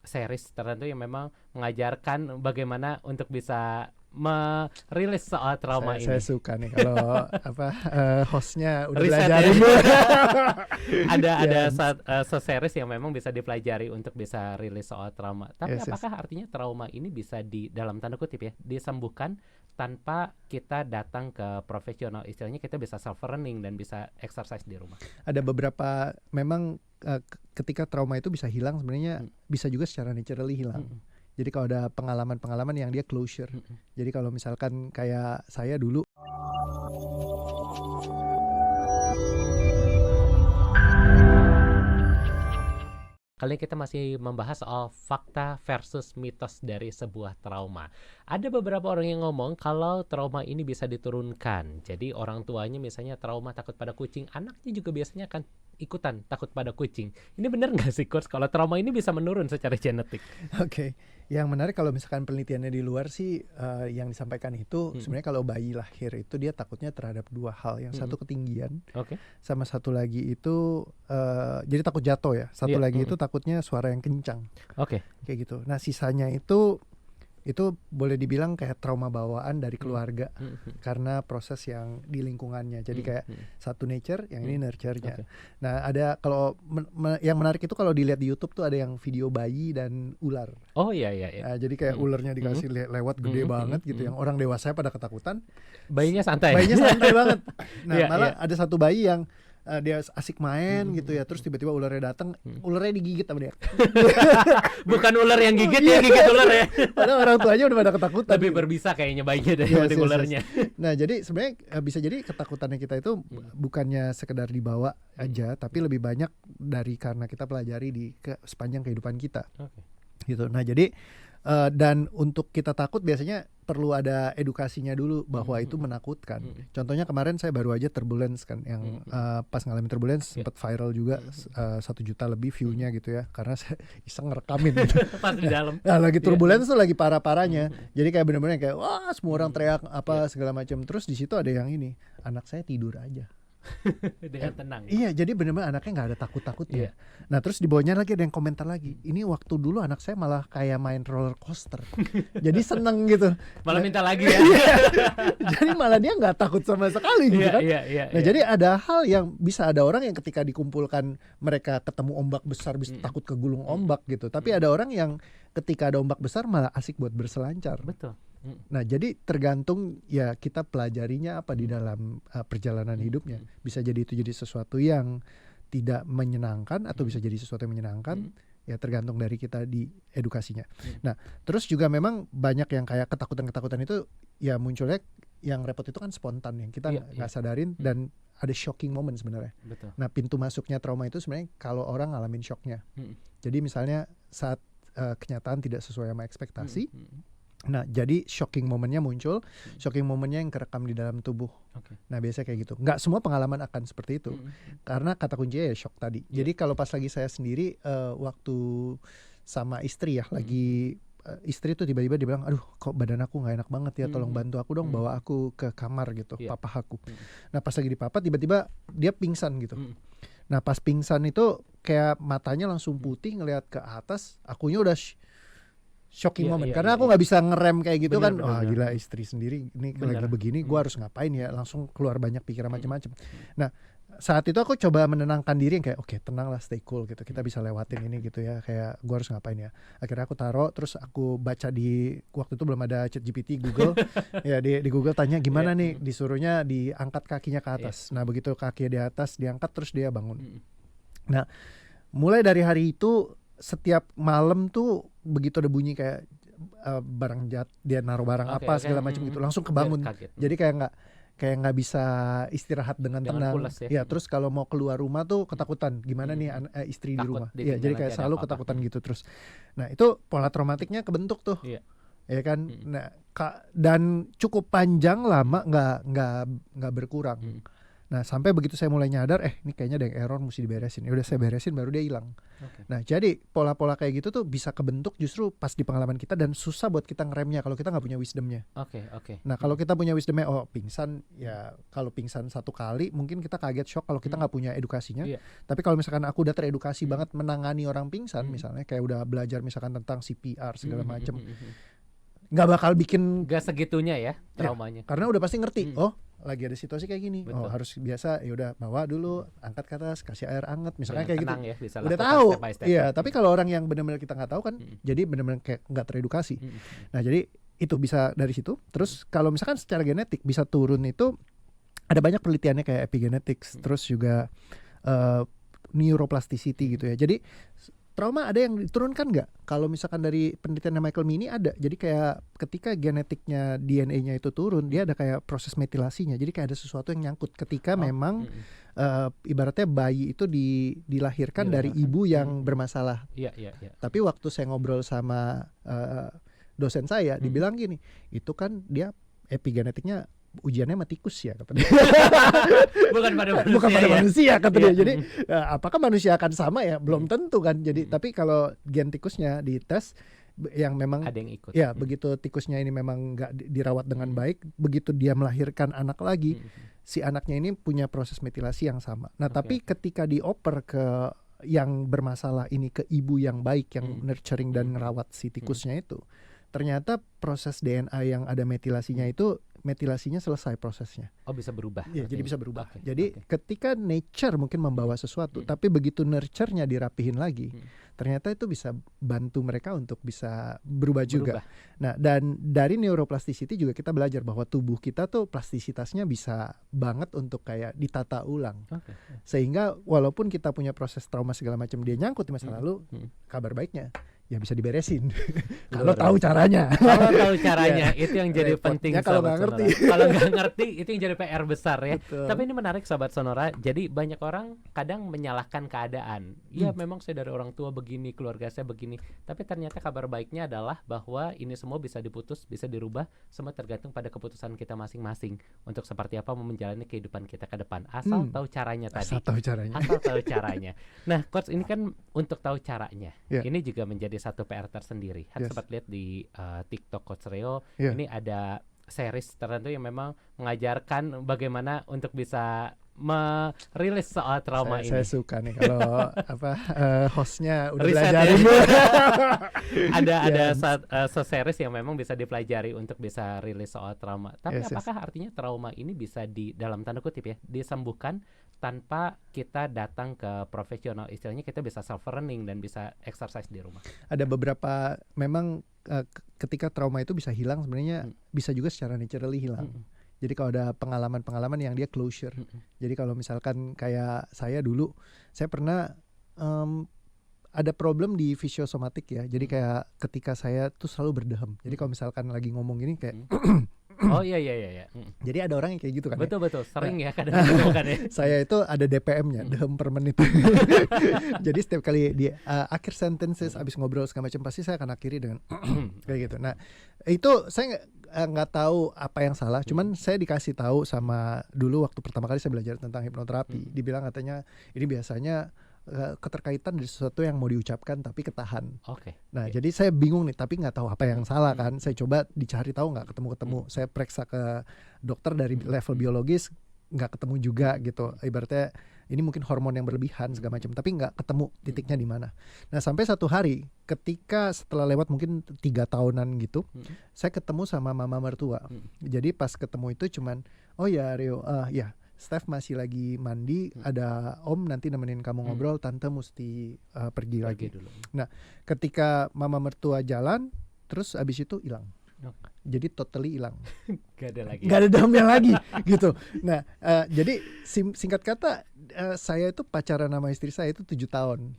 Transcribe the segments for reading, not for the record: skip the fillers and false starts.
series tertentu yang memang mengajarkan bagaimana untuk bisa merilis soal trauma Saya ini. suka nih kalau hostnya udah Riset belajarin. ya. ada Yes. series yang memang bisa dipelajari untuk bisa rilis soal trauma. Tapi Yes, yes. apakah artinya trauma ini bisa dalam tanda kutip ya disembuhkan tanpa kita datang ke profesional? Istilahnya kita bisa self learning dan bisa exercise di rumah. Ada beberapa memang ketika trauma itu bisa hilang sebenarnya bisa juga secara naturally hilang. Jadi kalau ada pengalaman-pengalaman yang dia closure. Jadi kalau misalkan kayak saya dulu Kali ini kita masih membahas soal fakta versus mitos dari sebuah trauma. Ada beberapa orang yang ngomong kalau trauma ini bisa diturunkan. Jadi orang tuanya misalnya trauma takut pada kucing, anaknya juga biasanya akan ikutan takut pada kucing. Ini benar nggak sih Coach kalau trauma ini bisa menurun secara genetik? Oke. Yang menarik kalau misalkan penelitiannya di luar sih yang disampaikan itu sebenarnya kalau bayi lahir itu dia takutnya terhadap dua hal. Yang satu ketinggian, sama satu lagi itu jadi takut jatuh ya. Satu lagi itu takutnya suara yang kencang. Kayak gitu. Nah sisanya itu boleh dibilang kayak trauma bawaan dari keluarga karena proses yang di lingkungannya. Jadi kayak satu nature, yang ini nurture-nya. Nah ada kalau yang menarik itu kalau dilihat di YouTube tuh ada yang video bayi dan ular. Oh iya. Nah, jadi kayak ularnya dikasih lewat gede banget gitu, yang orang dewasa pada ketakutan. Bayinya santai. Banget. Nah malah ada satu bayi yang dia asik main gitu ya, terus tiba-tiba ularnya datang, ularnya digigit sama dia. Bukan ular yang gigit ya, gigit ular ya. Padahal orang tuanya udah pada ketakutan. Lebih berbisa kayaknya bayinya daripada ularnya. Nah jadi sebenarnya bisa jadi ketakutannya kita itu bukannya sekedar dibawa aja, tapi lebih banyak dari karena kita pelajari di sepanjang kehidupan kita. Gitu. Nah jadi dan untuk kita takut biasanya perlu ada edukasinya dulu bahwa itu menakutkan. Contohnya kemarin saya baru aja Turbulence kan, yang pas ngalamin Turbulence sempat viral juga 1 juta lebih view-nya gitu ya, karena saya iseng ngerekamin gitu. Pas di dalam. Nah lagi Turbulence tuh lagi parah-parahnya. Jadi kayak bener-bener kayak wah semua orang teriak apa segala macam. Terus di situ ada yang ini, anak saya tidur aja. Dengan tenang. Iya, jadi benar-benar anaknya nggak ada takut-takutnya. Nah terus di bawahnya lagi ada yang komentar lagi, ini waktu dulu anak saya malah kayak main roller coaster. Jadi seneng gitu. Malah minta lagi ya. Jadi malah dia nggak takut sama sekali gitu kan. Nah jadi ada hal yang bisa ada orang yang ketika dikumpulkan mereka ketemu ombak besar bisa takut kegulung ombak gitu. Tapi ada orang yang ketika ada ombak besar malah asik buat berselancar. Betul. Nah jadi tergantung ya kita pelajarinya apa di dalam perjalanan hidupnya. Bisa jadi itu jadi sesuatu yang tidak menyenangkan atau bisa jadi sesuatu yang menyenangkan. Ya tergantung dari kita di edukasinya. Nah terus juga memang banyak yang kayak ketakutan-ketakutan itu ya munculnya yang repot itu kan spontan yang kita nggak sadarin dan ada shocking moment sebenarnya. Nah pintu masuknya trauma itu sebenarnya kalau orang ngalamin shocknya. Jadi misalnya saat kenyataan tidak sesuai sama ekspektasi. Nah jadi shocking momennya muncul, shocking momennya yang kerekam di dalam tubuh. Nah biasanya kayak gitu. Nggak semua pengalaman akan seperti itu, karena kata kuncinya ya shock tadi. Jadi kalau pas lagi saya sendiri waktu sama istri ya, lagi istri tuh tiba-tiba dia bilang, aduh kok badan aku nggak enak banget ya, tolong bantu aku dong bawa aku ke kamar gitu, papa aku. Nah pas lagi di papa tiba-tiba dia pingsan gitu. Nah pas pingsan itu kayak matanya langsung putih ngelihat ke atas, akunya udah shocking moment karena aku nggak bisa ngerem kayak gitu. Bener, kan wah gila istri sendiri ini lagi begini gue harus ngapain ya, langsung keluar banyak pikiran macam-macam. Nah saat itu aku coba menenangkan diri yang kayak oke, tenang lah, stay cool gitu, kita bisa lewatin ini gitu ya, kayak gue harus ngapain ya. Akhirnya aku taruh, terus aku baca di waktu itu belum ada ChatGPT, Google ya di Google tanya gimana nih, disuruhnya diangkat kakinya ke atas. Nah begitu kakinya di atas diangkat terus dia bangun. Nah mulai dari hari itu setiap malam tuh begitu ada bunyi kayak barang dia naruh barang segala macam gitu, langsung kebangun. Jadi kayak nggak bisa istirahat dengan tenang. Ya terus kalau mau keluar rumah tuh ketakutan gimana nih istri takut di rumah. Ya jadi kayak selalu ketakutan gitu terus. Nah itu pola traumatiknya kebentuk tuh. Ya kan. Nah dan cukup panjang lama nggak berkurang. Nah sampai begitu saya mulai nyadar, ini kayaknya ada yang error, mesti diberesin. Ya udah saya beresin, baru dia hilang. Oke. Nah jadi pola-pola kayak gitu tuh bisa kebentuk justru pas di pengalaman kita, dan susah buat kita ngeremnya kalau kita nggak punya wisdomnya. Oke. Nah kalau kita punya wisdomnya, pingsan ya, kalau pingsan satu kali mungkin kita kaget shock kalau kita nggak punya edukasinya. Iya. Tapi kalau misalkan aku udah teredukasi Hmm. banget menangani orang pingsan, Hmm. misalnya kayak udah belajar misalkan tentang CPR segala Hmm. macem, nggak bakal bikin, Gak segitunya ya traumanya. karena udah pasti ngerti. Hmm. Lagi ada situasi kayak gini, Betul. harus biasa, ya udah bawa dulu, angkat ke atas, kasih air hangat misalnya Dengan kayak gitu. tenang ya, bisa Udah lakukan tahu. step by step. Iya, tapi kalau orang yang benar-benar kita nggak tahu kan, jadi benar-benar kayak nggak teredukasi. Nah jadi itu bisa dari situ. Terus kalau misalkan secara genetik bisa turun, itu ada banyak penelitiannya kayak epigenetics, terus juga neuroplasticity gitu ya. Jadi trauma ada yang diturunkan nggak? Kalau misalkan dari penelitiannya Michael Mini ada. Jadi kayak ketika genetiknya DNA-nya itu turun, dia ada kayak proses metilasinya. Jadi kayak ada sesuatu yang nyangkut ketika memang ibaratnya bayi itu dilahirkan dari ibu yang bermasalah. Iya. Tapi waktu saya ngobrol sama dosen saya, dibilang gini, itu kan dia epigenetiknya ujiannya sama tikus ya, kata dia. Bukan pada manusia. Bukan pada manusia, kata dia. Iya. Jadi apakah manusia akan sama ya? Belum tentu kan. Jadi tapi kalau gen tikusnya dites yang memang Ada yang ikut. ya begitu tikusnya ini memang nggak dirawat dengan baik, begitu dia melahirkan anak lagi, si anaknya ini punya proses metilasi yang sama. Nah tapi ketika dioper ke yang bermasalah ini ke ibu yang baik, yang nurturing dan ngerawat si tikusnya itu, ternyata proses DNA yang ada metilasinya itu, metilasinya selesai prosesnya. Bisa berubah. Iya, jadi bisa berubah. Oke, Jadi ketika nature mungkin membawa sesuatu, tapi begitu nurture-nya dirapihin lagi, ternyata itu bisa bantu mereka untuk bisa berubah juga. Nah, dan dari neuroplasticity juga kita belajar bahwa tubuh kita tuh plastisitasnya bisa banget untuk kayak ditata ulang. Sehingga walaupun kita punya proses trauma segala macam, dia nyangkut di masa lalu, kabar baiknya ya bisa diberesin. Kalau tahu caranya. Kalau tahu caranya, itu yang jadi penting. Kalau nggak ngerti. Kalau nggak ngerti, itu yang jadi PR besar ya. Betul. Tapi ini menarik Sobat Sonora. Jadi banyak orang kadang menyalahkan keadaan. Ya memang saya dari orang tua begini, keluarga saya begini. Tapi ternyata kabar baiknya adalah bahwa ini semua bisa diputus, bisa dirubah. Semua tergantung pada keputusan kita masing-masing untuk seperti apa menjalani kehidupan kita ke depan. Asal tahu caranya tadi. Asal tahu caranya. Asal tahu caranya. Nah, Coach, ini kan untuk tahu caranya. Yeah. Ini juga menjadi satu PR tersendiri. Yes. Sempat lihat di TikTok Coach Reo, Yeah. ini ada series tertentu yang memang mengajarkan bagaimana untuk bisa merilis soal trauma ini. Saya suka nih kalau hostnya udah Riset belajarin. ada series yang memang bisa dipelajari untuk bisa rilis soal trauma. Tapi Yes. apakah artinya trauma ini bisa dalam tanda kutip ya, disembuhkan tanpa kita datang ke profesional? Istilahnya kita bisa self learning dan bisa exercise di rumah. Ada beberapa memang ketika trauma itu bisa hilang sebenarnya, bisa juga secara naturally hilang. Jadi kalau ada pengalaman-pengalaman yang dia closure. Jadi kalau misalkan kayak saya dulu, saya pernah ada problem di fisiosomatik ya. Jadi kayak ketika saya tuh selalu berdeham. Jadi kalau misalkan lagi ngomong gini kayak Oh iya. jadi ada orang yang kayak gitu kan. Betul, sering ya kadang gitu kan ya. Saya itu ada DPM-nya, dehem per menit. Jadi setiap kali di akhir sentences abis ngobrol segala macam, pasti saya akan akhiri dengan kayak gitu. Nah itu saya nggak tahu apa yang salah, cuman saya dikasih tahu sama, dulu waktu pertama kali saya belajar tentang hipnoterapi, dibilang katanya ini biasanya keterkaitan dari sesuatu yang mau diucapkan tapi ketahan. Nah jadi saya bingung nih, tapi nggak tahu apa yang salah kan. Saya coba dicari tahu, nggak ketemu. Saya periksa ke dokter dari level biologis, nggak ketemu juga gitu. Ibaratnya ini mungkin hormon yang berlebihan segala macam, tapi nggak ketemu titiknya di mana. Nah sampai satu hari ketika setelah lewat mungkin 3 tahunan gitu, saya ketemu sama mama mertua. Jadi pas ketemu itu cuman, oh ya Rio, ya Steph masih lagi mandi, ada Om nanti nemenin kamu ngobrol, Tante mesti pergi lagi dulu. Nah ketika mama mertua jalan, terus abis itu hilang. Jadi totally hilang. Gak ada lagi. Gak ada dahamnya lagi gitu. Nah jadi singkat kata, saya itu pacaran sama istri saya itu 7 tahun.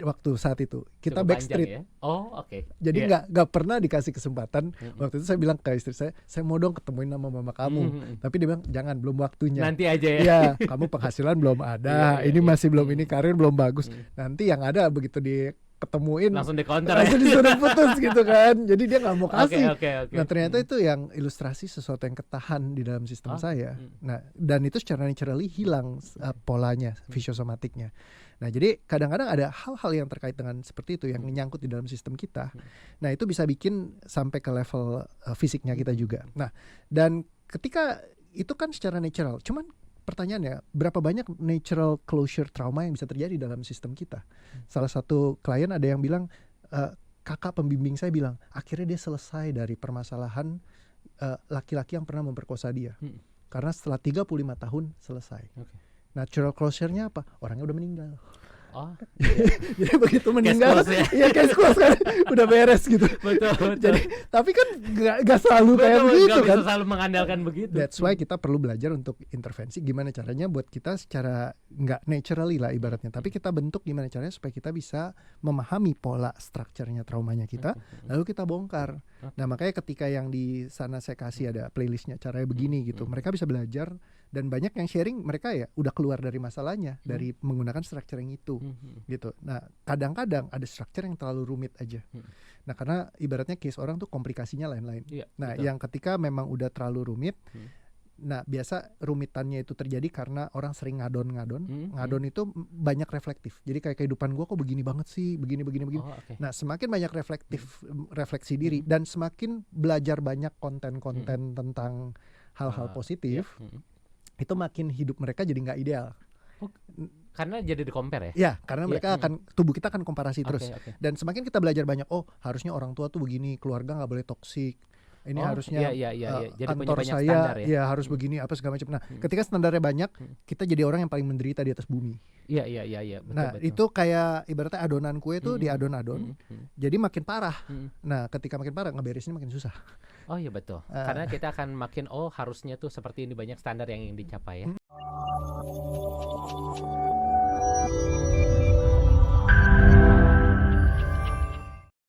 Waktu saat itu kita Cukup backstreet panjang, ya? Jadi nggak pernah dikasih kesempatan. Waktu itu saya bilang ke istri saya mau dong ketemuin sama mama kamu. Tapi dia bilang jangan, belum waktunya. Nanti aja ya. Iya, kamu penghasilan belum ada, ini masih belum, ini karir belum bagus. Nanti yang ada begitu di ketemuin Langsung di counter ya. langsung disuruh putus gitu kan. Jadi dia nggak mau Oke, kasih. oke, oke. Nah ternyata itu yang ilustrasi sesuatu yang ketahan di dalam sistem saya. Nah dan itu secara naturally hilang polanya, fisiosomatiknya. Nah jadi kadang-kadang ada hal-hal yang terkait dengan seperti itu yang menyangkut di dalam sistem kita. Nah itu bisa bikin sampai ke level fisiknya kita juga. Nah dan ketika itu kan secara natural, cuman pertanyaannya berapa banyak natural closure trauma yang bisa terjadi dalam sistem kita. Salah satu klien ada yang bilang, kakak pembimbing saya bilang akhirnya dia selesai dari permasalahan laki-laki yang pernah memperkosa dia. Karena setelah 35 tahun selesai. Natural closure-nya apa? Orangnya udah meninggal. Oh, Jadi begitu meninggal, close ya. ya case close kan, udah beres gitu. betul. Jadi tapi kan nggak selalu kayak Betul, begitu nggak kan. bisa selalu mengandalkan begitu. That's why kita perlu belajar untuk intervensi gimana caranya buat kita secara nggak naturally lah ibaratnya, tapi kita bentuk gimana caranya supaya kita bisa memahami pola strukturnya traumanya kita, lalu kita bongkar. Nah makanya ketika yang di sana saya kasih ada playlistnya caranya begini gitu, mereka bisa belajar dan banyak yang sharing mereka ya udah keluar dari masalahnya dari menggunakan struktur yang itu gitu. Nah kadang-kadang ada struktur yang terlalu rumit aja. Nah karena ibaratnya case orang tuh komplikasinya lain-lain. Nah betul. yang ketika memang udah terlalu rumit, nah biasa rumitannya itu terjadi karena orang sering ngadon. Ngadon itu banyak reflektif. Jadi kayak kehidupan gue kok begini banget sih, begini. Oh, okay. Nah semakin banyak refleksi diri dan semakin belajar banyak konten-konten tentang hal-hal positif, itu makin hidup mereka jadi nggak ideal. Karena jadi di-compare ya? Ya, karena mereka tubuh kita akan komparasi terus. Okay. Dan semakin kita belajar banyak, oh harusnya orang tua tuh begini, keluarga nggak boleh toksik. Ini harusnya Jadi punya kantor banyak saya standar ya? harus begini apa segala macam. Nah, ketika standarnya banyak, kita jadi orang yang paling menderita di atas bumi. Iya, betul, Nah, betul. itu kayak ibaratnya adonan kue tuh diadon-adon, jadi makin parah. Nah, ketika makin parah ngeberesinnya makin susah. Oh iya betul. Karena kita akan makin harusnya tuh seperti ini, banyak standar yang ingin dicapai ya.